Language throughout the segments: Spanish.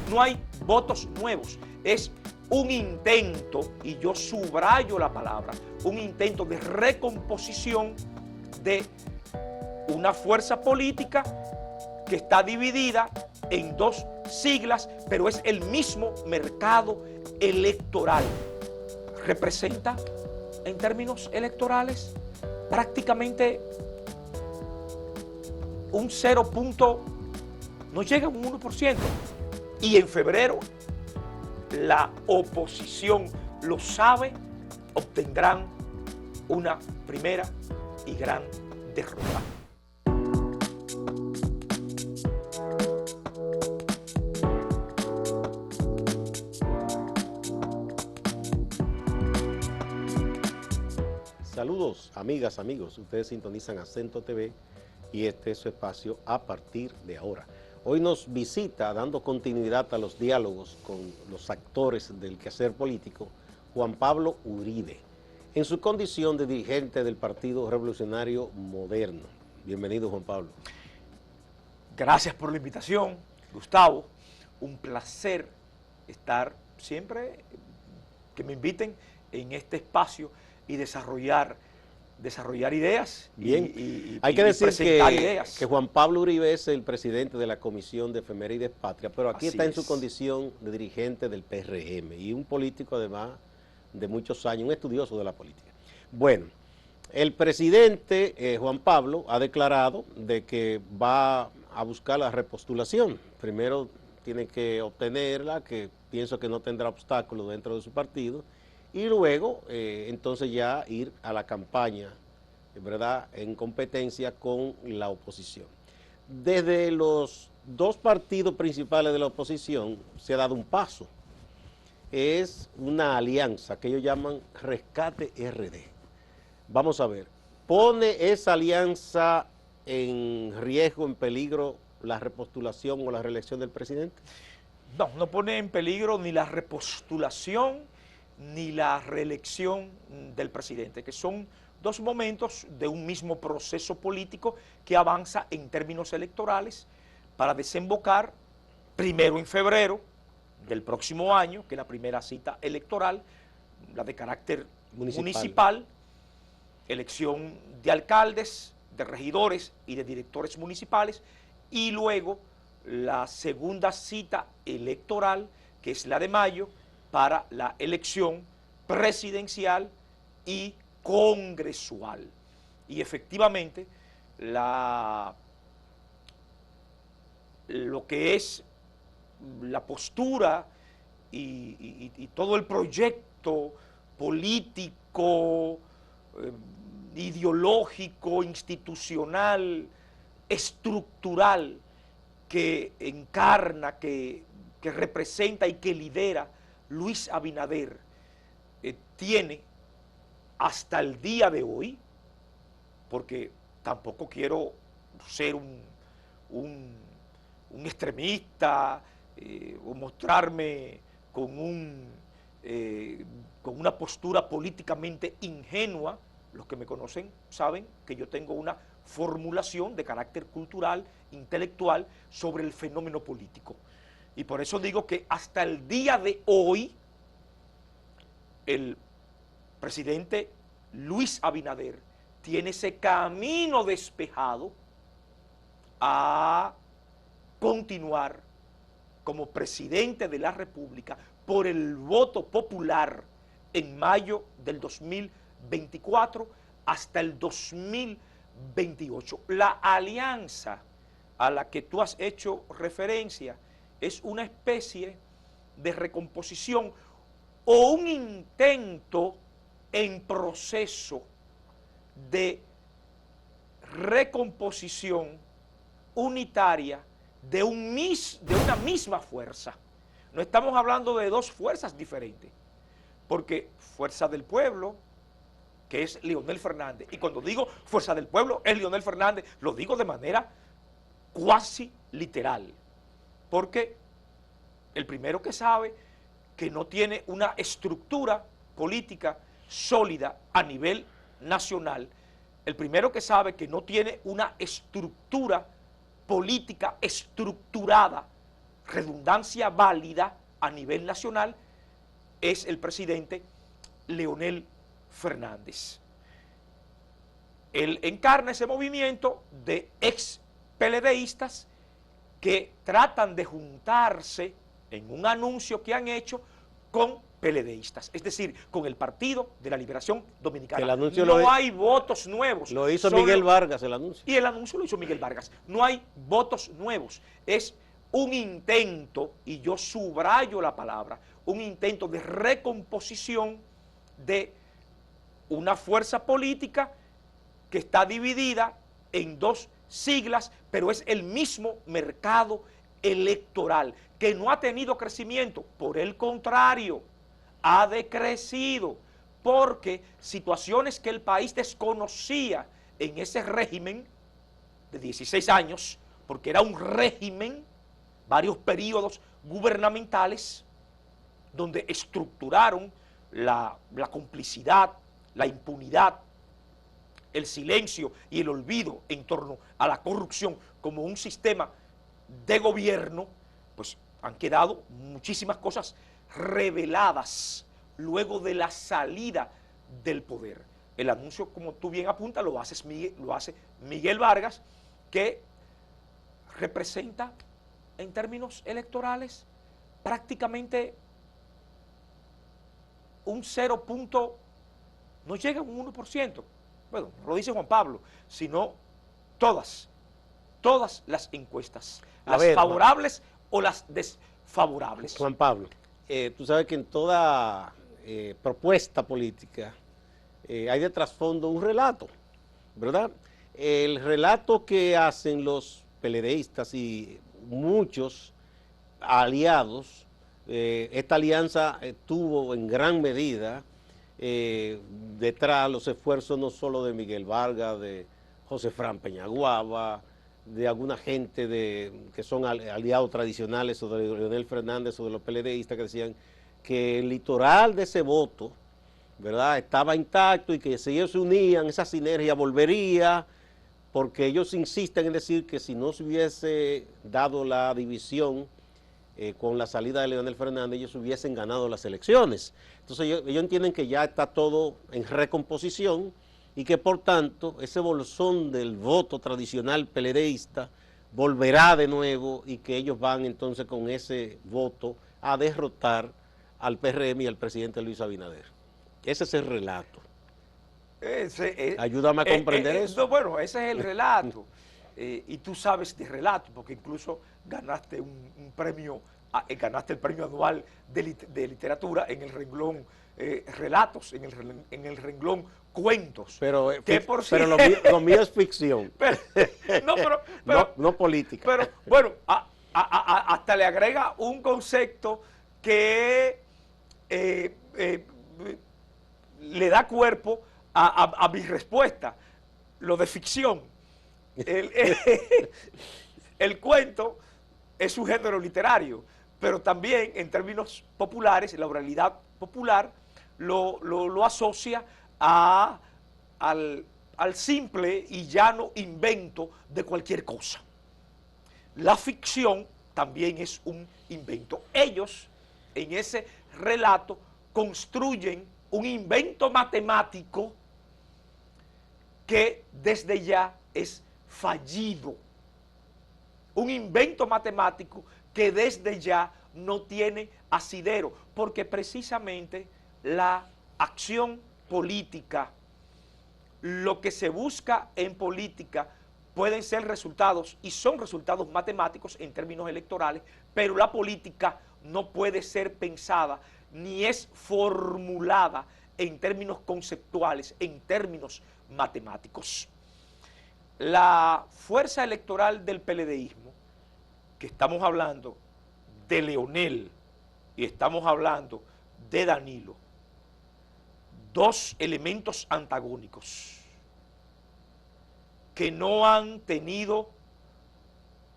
no hay votos nuevos, es un intento, y yo subrayo la palabra, un intento de recomposición de una fuerza política que está dividida en dos siglas, pero es el mismo mercado electoral. Representa, en términos electorales, prácticamente un 0. No llega a un 1%. Y en febrero, la oposición lo sabe, obtendrán una primera y gran derrota. Saludos, amigas, amigos. Ustedes sintonizan Acento TV y este es su espacio a partir de ahora. Hoy nos visita, dando continuidad a los diálogos con los actores del quehacer político, Juan Pablo Uribe, en su condición de dirigente del Partido Revolucionario Moderno. Bienvenido, Juan Pablo. Gracias por la invitación, Gustavo. Un placer estar siempre que me inviten en este espacio y desarrollar ideas. Bien, hay que decir que Juan Pablo Uribe es el presidente de la Comisión de Efemérides Patria, pero aquí está en su condición de dirigente del PRM y un político además de muchos años, un estudioso de la política. Bueno, el presidente Juan Pablo ha declarado de que va a buscar la repostulación. Primero tiene que obtenerla, que pienso que no tendrá obstáculos dentro de su partido, y luego entonces ya ir a la campaña, ¿verdad?, en competencia con la oposición. Desde los dos partidos principales de la oposición se ha dado un paso. Es una alianza que ellos llaman Rescate RD. Vamos a ver, ¿pone esa alianza en riesgo, en peligro, la repostulación o la reelección del presidente? No, no pone en peligro ni la repostulación ni la reelección del presidente, que son dos momentos de un mismo proceso político que avanza en términos electorales para desembocar primero en febrero del próximo año, que es la primera cita electoral, la de carácter municipal, elección de alcaldes, de regidores y de directores municipales, y luego la segunda cita electoral, que es la de mayo, para la elección presidencial y congresual. Y efectivamente, lo que es la postura y todo el proyecto político, ideológico, institucional, estructural que encarna, que representa y que lidera Luis Abinader, tiene hasta el día de hoy, porque tampoco quiero ser un extremista o mostrarme con una postura políticamente ingenua. Los que me conocen saben que yo tengo una formulación de carácter cultural, intelectual, sobre el fenómeno político. Y por eso digo que hasta el día de hoy, el presidente Luis Abinader tiene ese camino despejado a continuar como presidente de la República por el voto popular en mayo del 2024 hasta el 2028. La alianza a la que tú has hecho referencia es una especie de recomposición o un intento en proceso de recomposición unitaria de una misma fuerza. No estamos hablando de dos fuerzas diferentes, porque Fuerza del Pueblo, que es Leonel Fernández, y cuando digo Fuerza del Pueblo es Leonel Fernández, lo digo de manera cuasi literal, porque el primero que sabe que no tiene una estructura política sólida a nivel nacional, el primero que sabe que no tiene una estructura política estructurada, redundancia válida a nivel nacional, es el presidente Leonel Fernández. Él encarna ese movimiento de ex PLDistas que tratan de juntarse en un anuncio que han hecho con PLDistas, es decir, con el Partido de la Liberación Dominicana. El anuncio no hay votos nuevos. Lo hizo Miguel Vargas el anuncio. Y el anuncio lo hizo Miguel Vargas. No hay votos nuevos. Es un intento, y yo subrayo la palabra, un intento de recomposición de una fuerza política que está dividida en dos siglas, pero es el mismo mercado electoral, que no ha tenido crecimiento, por el contrario, ha decrecido, porque situaciones que el país desconocía en ese régimen de 16 años, porque era un régimen, varios periodos gubernamentales, donde estructuraron la complicidad, la impunidad, el silencio y el olvido en torno a la corrupción como un sistema de gobierno, pues han quedado muchísimas cosas reveladas luego de la salida del poder. El anuncio, como tú bien apuntas, lo hace Miguel Vargas, que representa en términos electorales prácticamente un 0. No llega a un 1%. Bueno, no lo dice Juan Pablo, sino todas las encuestas, las favorables o las desfavorables. Juan Pablo, tú sabes que en toda propuesta política hay de trasfondo un relato, ¿verdad? El relato que hacen los PLDistas y muchos aliados, esta alianza tuvo en gran medida detrás los esfuerzos no solo de Miguel Vargas, de José Fran Peñaguaba, de alguna gente que son aliados tradicionales o de Leonel Fernández o de los PLDistas, que decían que el litoral de ese voto, ¿verdad?, estaba intacto y que si ellos se unían, esa sinergia volvería, porque ellos insisten en decir que si no se hubiese dado la división con la salida de Leonel Fernández, ellos hubiesen ganado las elecciones. Entonces ellos entienden que ya está todo en recomposición y que por tanto ese bolsón del voto tradicional PLDista volverá de nuevo y que ellos van entonces con ese voto a derrotar al PRM y al presidente Luis Abinader. Ese es el relato. Ayúdame a comprender eso. No, bueno, ese es el relato. Y tú sabes de relato, porque incluso ganaste un premio, ganaste el premio anual de literatura en el renglón relatos, en el renglón cuentos. Pero lo mío es ficción. No política. Pero bueno, hasta le agrega un concepto que le da cuerpo a mi respuesta, lo de ficción. El cuento es un género literario, pero también en términos populares, la oralidad popular lo asocia al simple y llano invento de cualquier cosa. La ficción también es un invento. Ellos, en ese relato, construyen un invento matemático que desde ya es fallido. Un invento matemático que desde ya no tiene asidero, porque precisamente la acción política, lo que se busca en política pueden ser resultados y son resultados matemáticos en términos electorales, pero la política no puede ser pensada ni es formulada en términos conceptuales, en términos matemáticos. La fuerza electoral del PLDismo, que estamos hablando de Leonel y estamos hablando de Danilo, dos elementos antagónicos que no han tenido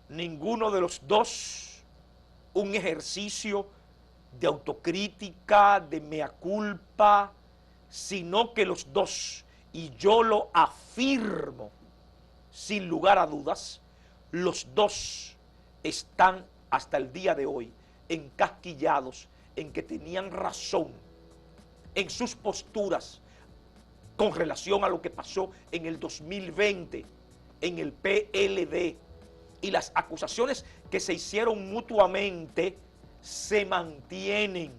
ninguno de los dos un ejercicio de autocrítica, de mea culpa, sino que los dos, y yo lo afirmo sin lugar a dudas, los dos están hasta el día de hoy encasquillados en que tenían razón en sus posturas con relación a lo que pasó en el 2020 en el PLD, y las acusaciones que se hicieron mutuamente se mantienen,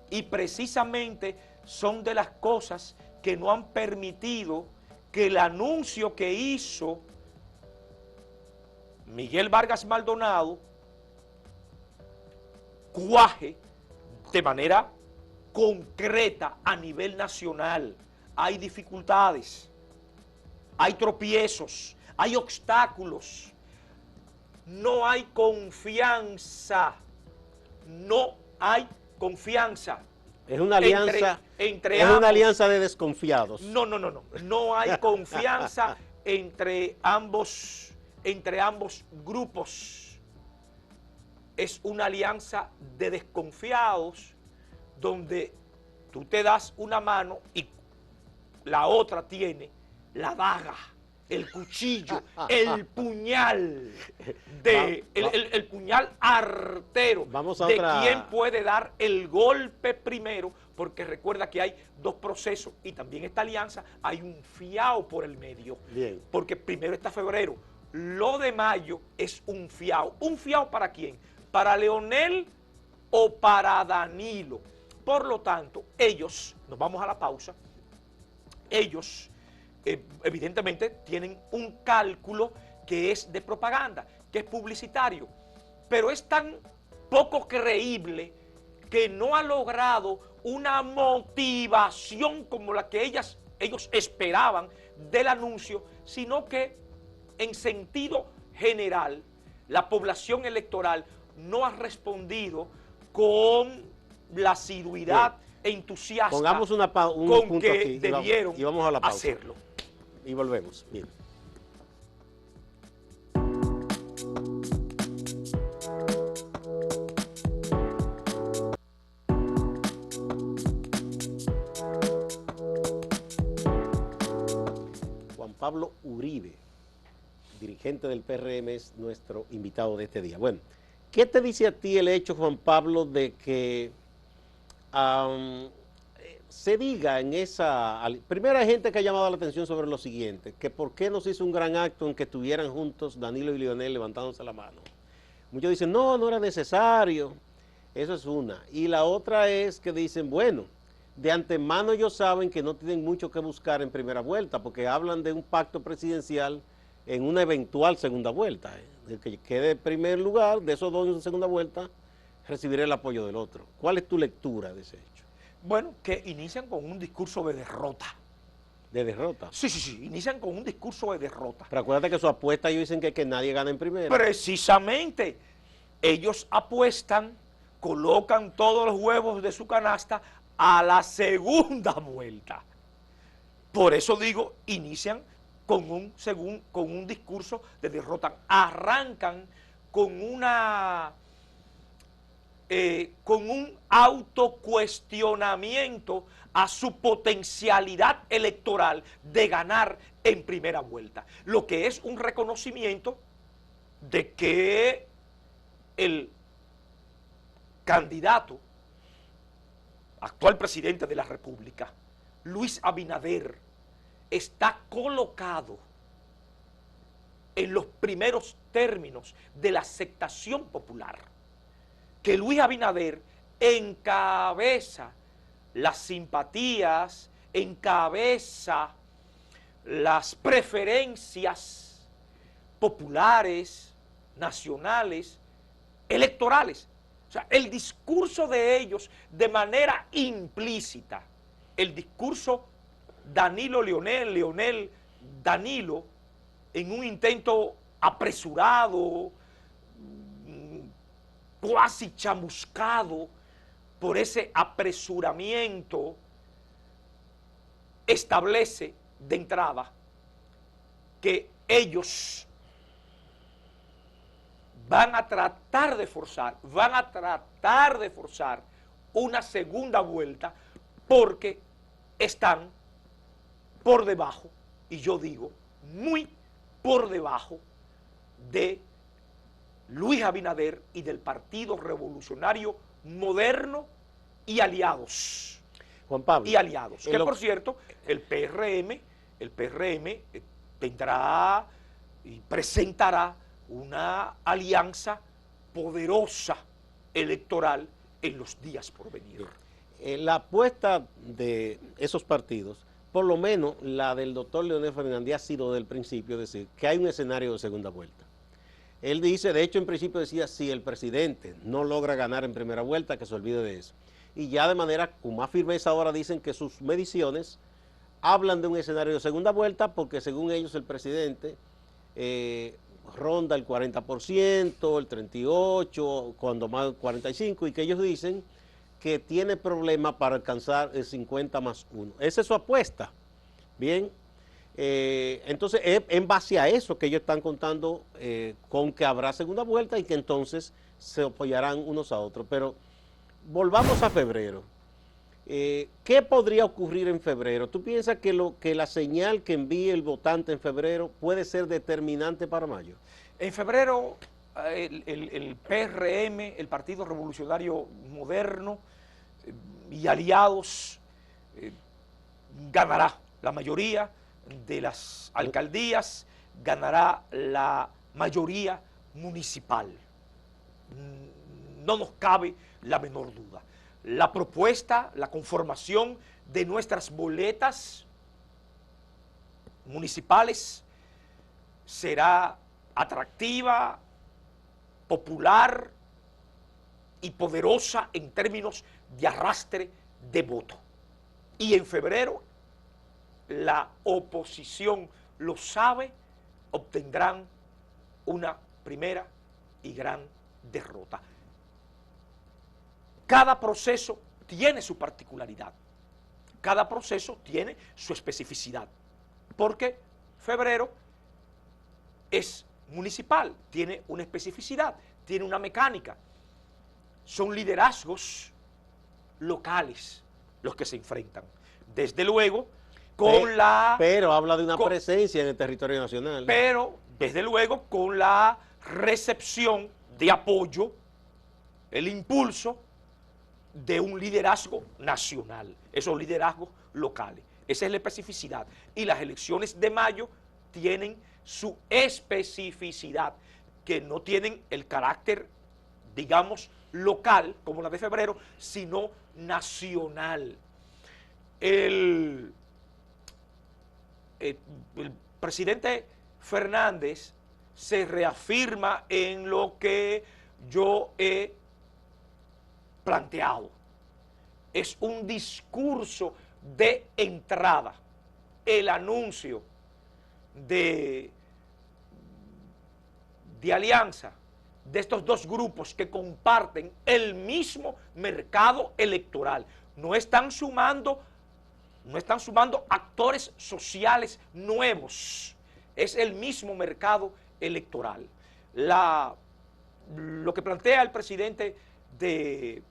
y precisamente son de las cosas que no han permitido que el anuncio que hizo Miguel Vargas Maldonado cuaje de manera concreta a nivel nacional. Hay dificultades, hay tropiezos, hay obstáculos, no hay confianza, no hay confianza. Es una alianza, es una alianza de desconfiados. No hay confianza entre ambos grupos. Es una alianza de desconfiados donde tú te das una mano y la otra tiene la daga, el cuchillo, el puñal, el puñal artero de quién puede dar el golpe primero, porque recuerda que hay dos procesos y también esta alianza hay un fiao por el medio. Bien. Porque primero está febrero, lo de mayo es un fiao. ¿Un fiao para quién? ¿Para Leonel o para Danilo? Por lo tanto, ellos, nos vamos a la pausa, ellos evidentemente tienen un cálculo que es de propaganda, que es publicitario, pero es tan poco creíble que no ha logrado una motivación como la que ellos esperaban del anuncio, sino que en sentido general la población electoral no ha respondido con la asiduidad e entusiasta Pongamos un con punto que aquí, debieron y vamos a la pausa. hacerlo. Y volvemos. Bien. Juan Pablo Uribe, dirigente del PRM, es nuestro invitado de este día. Bueno, ¿qué te dice a ti el hecho, Juan Pablo, de que se diga en esa... Primero hay gente que ha llamado la atención sobre lo siguiente, que por qué no se hizo un gran acto en que estuvieran juntos Danilo y Leonel levantándose la mano? Muchos dicen, no era necesario. Eso es una. Y la otra es que dicen, bueno, de antemano ellos saben que no tienen mucho que buscar en primera vuelta, porque hablan de un pacto presidencial en una eventual segunda vuelta. El que quede en primer lugar de esos dos en segunda vuelta recibirá el apoyo del otro. ¿Cuál es tu lectura de ese hecho? Bueno, que inician con un discurso de derrota. ¿De derrota? Sí, inician con un discurso de derrota. Pero acuérdate que su apuesta ellos dicen que nadie gana en primera. Precisamente, ellos apuestan, colocan todos los huevos de su canasta a la segunda vuelta. Por eso digo, inician con un discurso de derrota. Arrancan con un autocuestionamiento a su potencialidad electoral de ganar en primera vuelta, lo que es un reconocimiento de que el candidato, actual presidente de la República, Luis Abinader, está colocado en los primeros términos de la aceptación popular, que Luis Abinader encabeza las simpatías, encabeza las preferencias populares, nacionales, electorales. O sea, el discurso de ellos de manera implícita, el discurso Danilo-Leonel, Leonel-Danilo, en un intento apresurado, cuasi chamuscado por ese apresuramiento, establece de entrada que ellos van a tratar de forzar una segunda vuelta porque están por debajo, y yo digo muy por debajo de Luis Abinader y del Partido Revolucionario Moderno y aliados. Juan Pablo. Y aliados. Que por cierto, el PRM tendrá y presentará una alianza poderosa electoral en los días por venir. La apuesta de esos partidos, por lo menos la del doctor Leonel Fernández, ha sido del principio decir que hay un escenario de segunda vuelta. Él dice, de hecho en principio decía, si el presidente no logra ganar en primera vuelta, que se olvide de eso. Y ya de manera con más firmeza ahora dicen que sus mediciones hablan de un escenario de segunda vuelta porque según ellos el presidente ronda el 40%, el 38%, cuando más el 45%, y que ellos dicen que tiene problemas para alcanzar el 50+1. Esa es su apuesta. Bien, entonces es en base a eso que ellos están contando con que habrá segunda vuelta y que entonces se apoyarán unos a otros. Pero volvamos a febrero. ¿Qué podría ocurrir en febrero? ¿Tú piensas que la señal que envíe el votante en febrero puede ser determinante para mayo? En febrero el PRM, el Partido Revolucionario Moderno y aliados ganará la mayoría de las alcaldías, ganará la mayoría municipal. No nos cabe la menor duda. La propuesta, la conformación de nuestras boletas municipales será atractiva, popular y poderosa en términos de arrastre de voto. Y en febrero, la oposición lo sabe, obtendrán una primera y gran derrota. Cada proceso tiene su particularidad, cada proceso tiene su especificidad, porque febrero es municipal, tiene una especificidad, tiene una mecánica, son liderazgos locales los que se enfrentan, desde luego con Pero habla de una presencia en el territorio nacional. Pero, desde luego, con la recepción de apoyo, el impulso de un liderazgo nacional, esos liderazgos locales. Esa es la especificidad. Y las elecciones de mayo tienen su especificidad, que no tienen el carácter, digamos, local, como la de febrero, sino nacional. El presidente Fernández se reafirma en lo que yo he planteado. Es un discurso de entrada, el anuncio de alianza de estos dos grupos que comparten el mismo mercado electoral. No están sumando actores sociales nuevos, es el mismo mercado electoral. Lo que plantea el presidente de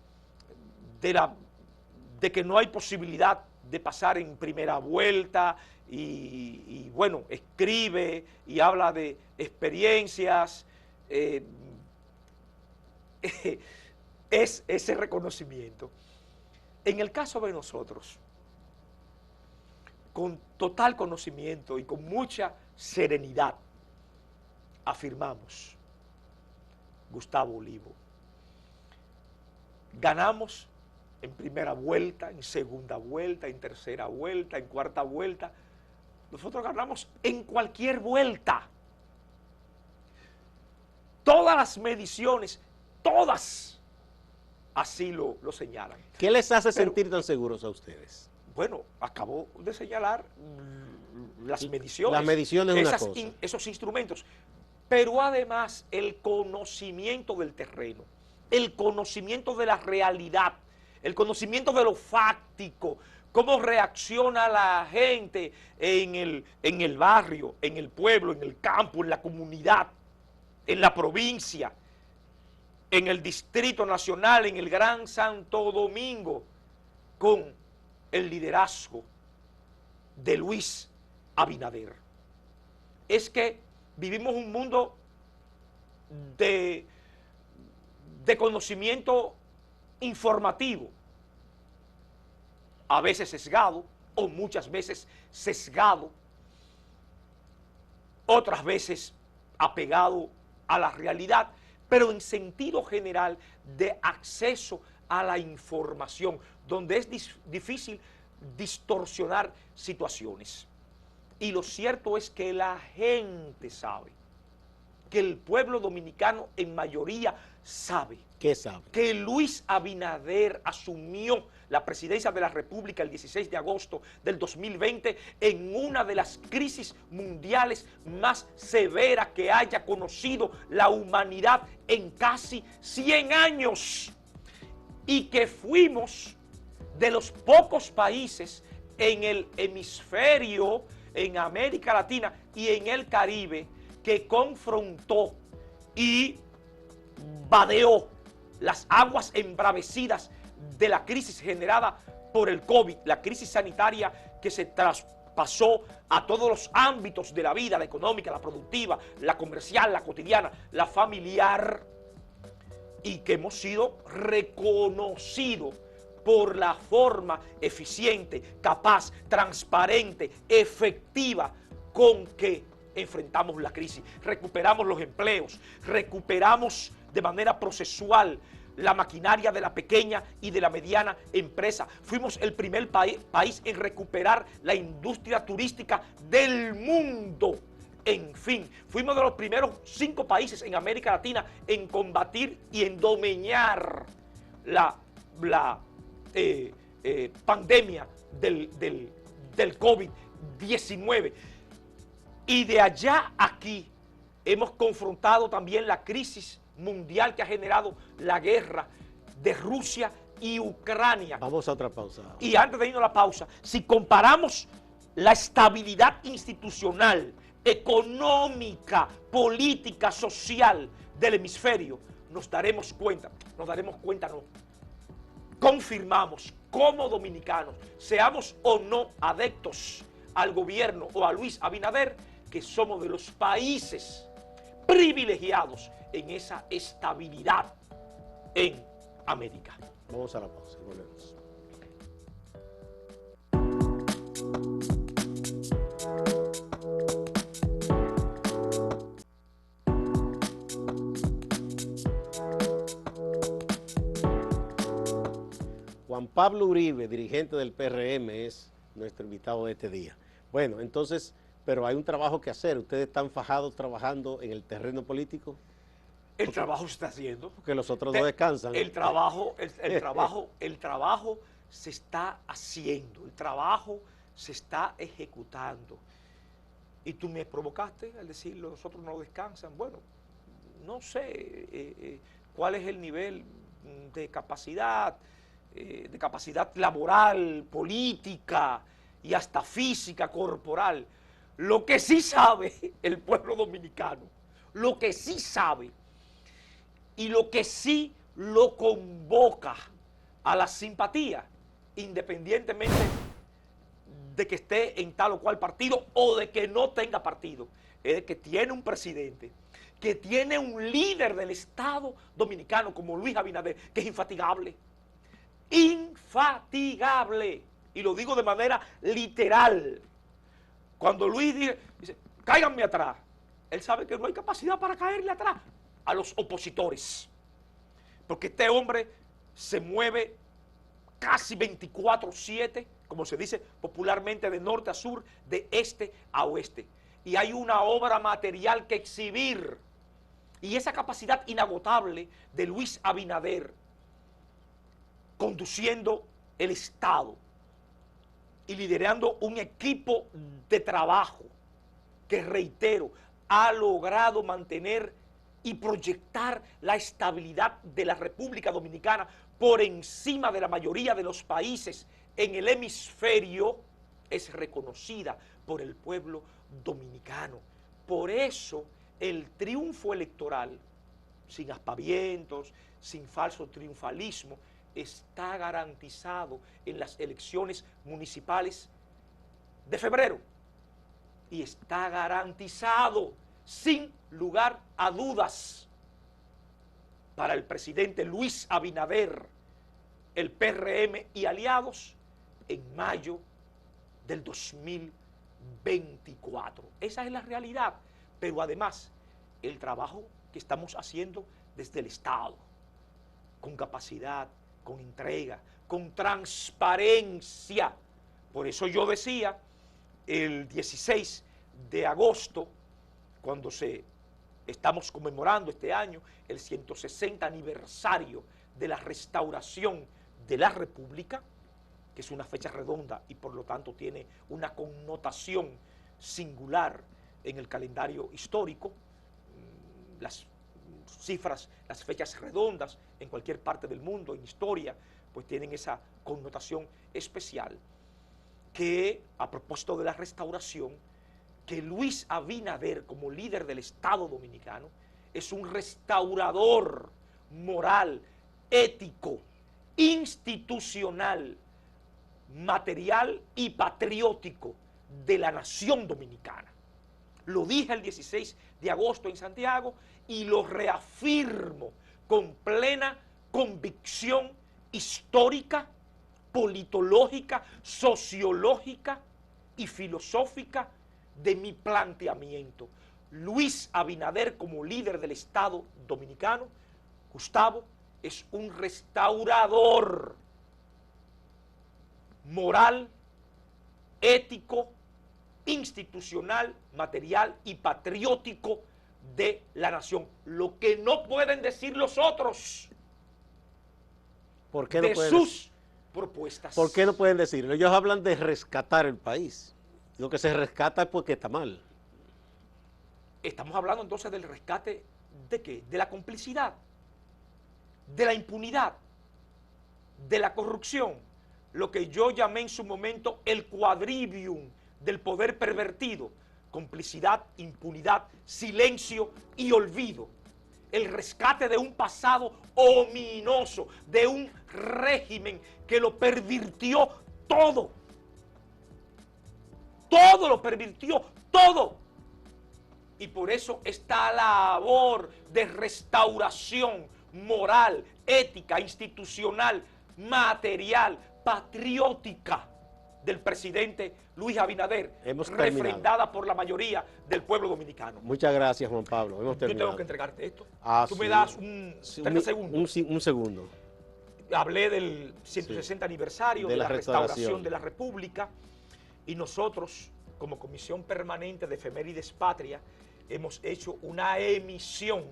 que no hay posibilidad de pasar en primera vuelta y bueno, escribe y habla de experiencias, es ese reconocimiento. En el caso de nosotros, con total conocimiento y con mucha serenidad, afirmamos, Gustavo Olivo, ganamos en primera vuelta, en segunda vuelta, en tercera vuelta, en cuarta vuelta. Nosotros ganamos en cualquier vuelta. Todas las mediciones, todas, así lo señalan. ¿Qué les hace sentir tan seguros a ustedes? Bueno, acabo de señalar las mediciones. Las mediciones es una cosa. Esos instrumentos. Pero además el conocimiento del terreno, el conocimiento de la realidad, el conocimiento de lo fáctico, cómo reacciona la gente en el barrio, en el pueblo, en el campo, en la comunidad, en la provincia, en el Distrito Nacional, en el Gran Santo Domingo, con el liderazgo de Luis Abinader. Es que vivimos un mundo de conocimiento informativo, a veces sesgado o muchas veces sesgado, otras veces apegado a la realidad, pero en sentido general de acceso a la información, donde es difícil distorsionar situaciones. Y lo cierto es que la gente sabe, que el pueblo dominicano en mayoría sabe. ¿Qué sabe? Que Luis Abinader asumió la presidencia de la República el 16 de agosto del 2020 en una de las crisis mundiales más severas que haya conocido la humanidad en casi 100 años. Y que fuimos de los pocos países en el hemisferio, en América Latina y en el Caribe, que confrontó y vadeó las aguas embravecidas de la crisis generada por el COVID, la crisis sanitaria que se traspasó a todos los ámbitos de la vida, la económica, la productiva, la comercial, la cotidiana, la familiar, y que hemos sido reconocidos por la forma eficiente, capaz, transparente, efectiva con que enfrentamos la crisis, recuperamos los empleos, recuperamos de manera procesual la maquinaria de la pequeña y de la mediana empresa. Fuimos el primer país en recuperar la industria turística del mundo. En fin, fuimos de los primeros 5 países en América Latina en combatir y en domeñar la pandemia del COVID-19. Y de allá a aquí hemos confrontado también la crisis mundial que ha generado la guerra de Rusia y Ucrania. Vamos a otra pausa. Y antes de irnos a la pausa, si comparamos la estabilidad institucional, económica, política, social del hemisferio, nos daremos cuenta no, confirmamos como dominicanos, seamos o no adeptos al gobierno o a Luis Abinader, que somos de los países privilegiados en esa estabilidad en América. Vamos a la pausa y volvemos. Juan Pablo Uribe, dirigente del PRM, es nuestro invitado de este día. Bueno, entonces, pero hay un trabajo que hacer. ¿Ustedes están fajados trabajando en el terreno político? El trabajo se está haciendo. Porque los otros no descansan. El trabajo se está haciendo, el trabajo se está ejecutando. Y tú me provocaste al decir los otros no descansan. Bueno, no sé cuál es el nivel de capacidad laboral, política y hasta física, corporal. Lo que sí sabe el pueblo dominicano, lo que sí sabe y lo que sí lo convoca a la simpatía, independientemente de que esté en tal o cual partido o de que no tenga partido, es que tiene un presidente, que tiene un líder del Estado dominicano como Luis Abinader, que es infatigable, y lo digo de manera literal. Cuando Luis dice, cáiganme atrás, él sabe que no hay capacidad para caerle atrás a los opositores, porque este hombre se mueve casi 24/7, como se dice popularmente, de norte a sur, de este a oeste, y hay una obra material que exhibir, y esa capacidad inagotable de Luis Abinader conduciendo el Estado y liderando un equipo de trabajo que, reitero, ha logrado mantener y proyectar la estabilidad de la República Dominicana por encima de la mayoría de los países en el hemisferio, es reconocida por el pueblo dominicano. Por eso el triunfo electoral, sin aspavientos, sin falso triunfalismo, está garantizado en las elecciones municipales de febrero, y está garantizado sin lugar a dudas para el presidente Luis Abinader, el PRM y aliados en mayo del 2024. Esa es la realidad, pero además el trabajo que estamos haciendo desde el Estado, con capacidad, con entrega, con transparencia. Por eso yo decía, el 16 de agosto, cuando estamos conmemorando este año el 160 aniversario de la restauración de la República, que es una fecha redonda y por lo tanto tiene una connotación singular en el calendario histórico. Las cifras, las fechas redondas en cualquier parte del mundo, en historia, pues tienen esa connotación especial, que a propósito de la restauración, que Luis Abinader, como líder del Estado Dominicano, es un restaurador moral, ético, institucional, material y patriótico de la nación dominicana. Lo dije el 16 de agosto en Santiago y lo reafirmo con plena convicción histórica, politológica, sociológica y filosófica de mi planteamiento. Luis Abinader, como líder del Estado Dominicano, Gustavo, es un restaurador moral, ético, institucional, material y patriótico de la nación. Lo que no pueden decir los otros de sus propuestas. ¿Por qué no pueden decirlo? Ellos hablan de rescatar el país. Lo que se rescata es porque está mal. Estamos hablando entonces del rescate ¿de qué? De la complicidad, de la impunidad, de la corrupción, lo que yo llamé en su momento el quadrivium del poder pervertido: complicidad, impunidad, silencio y olvido. El rescate de un pasado ominoso, de un régimen que lo pervirtió todo. Todo lo pervirtió, todo. Y por eso esta labor de restauración moral, ética, institucional, material, patriótica del presidente Luis Abinader, refrendada por la mayoría del pueblo dominicano. Muchas gracias, Juan Pablo. Hemos terminado. Yo tengo que entregarte esto. Tú sí. me das un 30 segundos. Un segundo. Hablé del 160 aniversario de la restauración de la República, y nosotros, como Comisión Permanente de Efemérides Patria, hemos hecho una emisión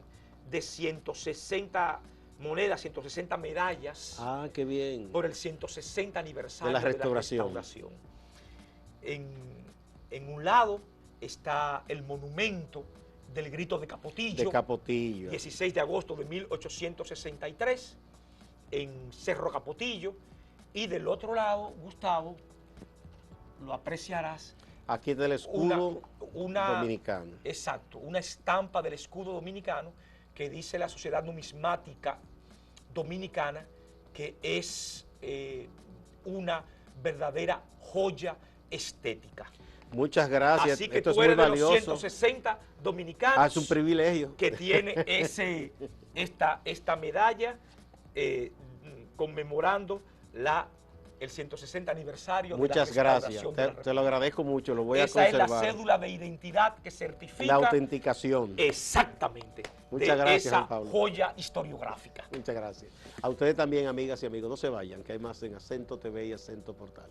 de 160 monedas, 160 medallas. Ah, qué bien. Por el 160 aniversario de la restauración. En un lado está el monumento del Grito de Capotillo. De Capotillo. 16 de agosto de 1863, en Cerro Capotillo. Y del otro lado, Gustavo, lo apreciarás. Aquí del escudo dominicano. Exacto, una estampa del escudo dominicano que dice la Sociedad Numismática Dominicana, que es una verdadera joya estética. Muchas gracias. Así que esto tú es muy eres valioso. de los 160 dominicanos. Es un privilegio. Que tiene esta medalla conmemorando el 160 aniversario de la restauración. Muchas gracias, te lo agradezco mucho, lo voy a conservar. Esa es la cédula de identidad que certifica la autenticación. Exactamente. Muchas gracias, esa Juan Pablo. joya historiográfica. Muchas gracias. A ustedes también, amigas y amigos, no se vayan, que hay más en Acento TV y Acento Portal.